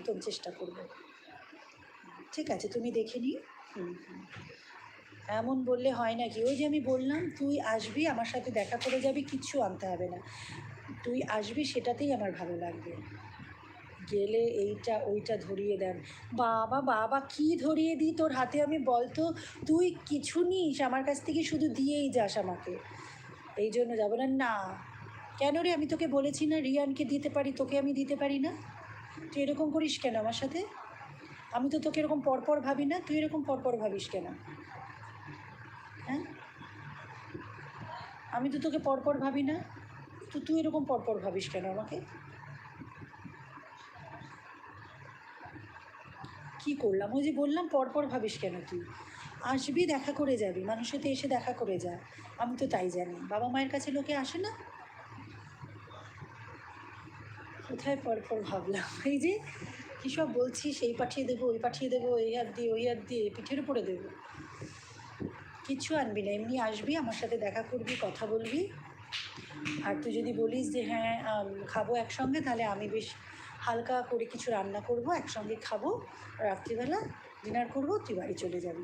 প্রথম চেষ্টা করব। ঠিক আছে, তুমি দেখে নিও। এমন বললে হয় নাকি? ওই যে আমি বললাম, তুই আসবি, আমার সাথে দেখা করে যাবি, কিচ্ছু আনতে হবে না, তুই আসবি, সেটাতেই আমার ভালো লাগবে। গেলে এইটা ওইটা ধরিয়ে দেন। বাবা বাবা, কি ধরিয়ে দিই তোর হাতে আমি, বলতো? তুই কিছু নিস আমার কাছ থেকে, শুধু দিয়েই যাস আমাকে, এই জন্য যাবো না। না কেন রে? আমি তোকে বলেছি না রিয়ানকে দিতে পারি, তোকে আমি দিতে পারি না? তুই এরকম করিস কেন আমার সাথে? আমি তো তোকে এরকম পরপর ভাবি না, তুই এরকম পরপর ভাবিস কেন? হ্যাঁ, আমি তো তোকে পরপর ভাবি না, তো তুই এরকম পরপর ভাবিস কেন আমাকে? কি করলাম? ওই যে বললাম, পরপর ভাবিস কেন তুই? আসবি, দেখা করে যাবি, মানুষের তো এসে দেখা করে যা, আমি তো তাই জানি। বাবা মায়ের কাছে লোকে আসে না? কোথায় পরপর ভাবলাম? এই যে কী সব বলছিস, এই পাঠিয়ে দেবো, ওই পাঠিয়ে দেবো, এই হাত দিয়ে ওই হাত দিয়ে, পিঠের উপরে দেবো? কিচ্ছু আনবি না, এমনি আসবি, আমার সাথে দেখা করবি, কথা বলবি। আর তুই যদি বলিস যে হ্যাঁ খাবো একসঙ্গে, তাহলে আমি বেশ হালকা করে কিছু রান্না করব, একসঙ্গে খাবো, রাত্রিবেলা ডিনার করবো, তুই বাড়ি চলে যাবি।